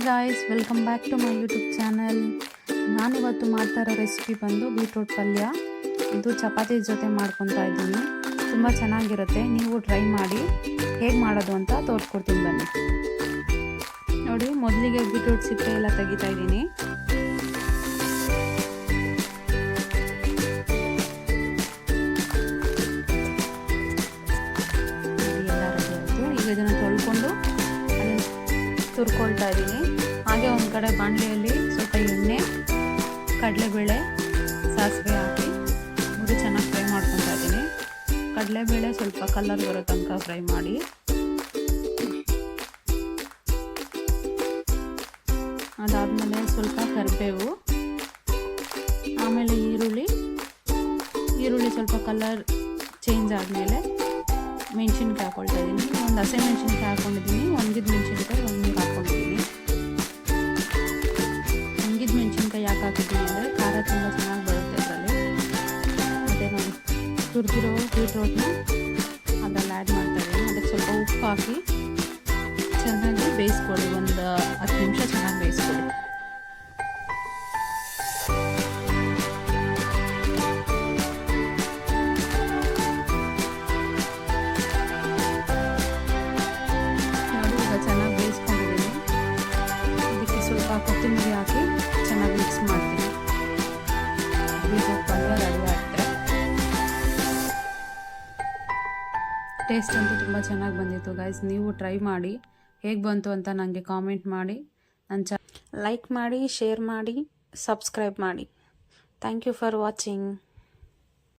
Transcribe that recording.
Guys, welcome back to my YouTube channel. ನಾನಿವತ್ತು ಮಾಡ್ತಾ ಇರೋ ರೆಸಿಪಿ ಬಂದು ಬೀಟ್ರೂಟ್ ಪಲ್ಯ. ಇದು ಚಪಾತಿ ಜೊತೆ ಮಾಡ್ಕೊತಾ ಇದ್ದೀನಿ. ತುಂಬ ಚೆನ್ನಾಗಿರುತ್ತೆ, ನೀವು ಟ್ರೈ ಮಾಡಿ. ಹೇಗೆ ಮಾಡೋದು ಅಂತ ತೋರಿಸ್ಕೊಡ್ತೀನಿ ಬನ್ನಿ. ನೋಡಿ, ಮೊದಲಿಗೆ ಬೀಟ್ರೂಟ್ ಸಿಪ್ಪೆ ಎಲ್ಲ ತೆಗಿತಾ ಇದ್ದೀನಿ. ಈಗ ಇದನ್ನು ತೊಳ್ಕೊಂಡು ತುರ್ಕೊಳ್ತಾ ಇದ್ದೀನಿ. ಹಾಗೆ ಒಂದು ಕಡೆ ಬಾಣಲೆಯಲ್ಲಿ ಸ್ವಲ್ಪ ಎಣ್ಣೆ, ಕಡಲೆಬೇಳೆ, ಸಾಸಿವೆ ಹಾಕಿ ಚೆನ್ನಾಗಿ ಫ್ರೈ ಮಾಡ್ಕೊತಾ ಇದ್ದೀನಿ. ಕಡಲೆಬೇಳೆ ಸ್ವಲ್ಪ ಕಲರ್ ಬರೋ ತನಕ ಫ್ರೈ ಮಾಡಿ. ಅದಾದಮೇಲೆ ಸ್ವಲ್ಪ ಕರಿಬೇವು, ಆಮೇಲೆ ಈರುಳ್ಳಿ ಸ್ವಲ್ಪ ಕಲರ್ ಚೇಂಜ್ ಆದಮೇಲೆ ಮೆಣಸಿನ್ಕಾಯಿ ಹಾಕ್ಕೊಳ್ತಾ ಇದ್ದೀನಿ. ಒಂದು ಹಸಿ ಮೆಣಸಿನ್ಕಾಯಿ ಹಾಕ್ಕೊಂಡಿದ್ದೀನಿ, ಒಣಗಿದ ಮೆಣಸಿನ್ಕಾಯಿ ಒಂದು ಹಾಕ್ಕೊಂಡಿದ್ದೀನಿ. ಒಣಗಿದ ಮೆಣಸಿನ್ಕಾಯಿ ಯಾಕೆ ಹಾಕಿದ್ದೀನಿ ಅಂದರೆ ಖಾರ ತುಂಬ ಚೆನ್ನಾಗಿ ಬರುತ್ತೆ ಅದರಲ್ಲಿ. ಮತ್ತು ನಾನು ತುರಿದಿರೋ ಬೀಟ್ರೂಟ್ನ ಅದರಲ್ಲಿ ಆ್ಯಡ್ ಮಾಡ್ತಾ ಇದ್ದೀನಿ. ಅದಕ್ಕೆ ಸ್ವಲ್ಪ ಉಪ್ಪು ಹಾಕಿ ಚೆನ್ನಾಗಿ ಬೇಯಿಸ್ಕೊಳ್ಳಿ. ಒಂದು 10 ನಿಮಿಷ ಚೆನ್ನಾಗಿ ಬೇಯಿಸ್ಕೊಳ್ಳಿ. ಚೆನ್ನಾಗಿ ಬೇಯಿಸ್ಕೊಂಡಿದ್ದೀನಿ. ಇದಕ್ಕೆ ಸ್ವಲ್ಪ ಕೊತ್ತಂಬರಿ ಹಾಕಿ ಚೆನ್ನಾಗಿ ಮಿಕ್ಸ್ ಮಾಡ್ತೀನಿ. ಬೀಟ್ರೂಟ್ ಪಲ್ಯ ರೆಡಿ ಆಗುತ್ತೆ. ಟೇಸ್ಟ್ ಅಂತೂ ತುಂಬ ಚೆನ್ನಾಗಿ ಬಂದಿತ್ತು ಗೈಸ್. ನೀವು ಟ್ರೈ ಮಾಡಿ, ಹೇಗೆ ಬಂತು ಅಂತ ನನಗೆ ಕಾಮೆಂಟ್ ಮಾಡಿ. ನನ್ನ ಲೈಕ್ ಮಾಡಿ, ಶೇರ್ ಮಾಡಿ, ಸಬ್ಸ್ಕ್ರೈಬ್ ಮಾಡಿ. Thank you for watching.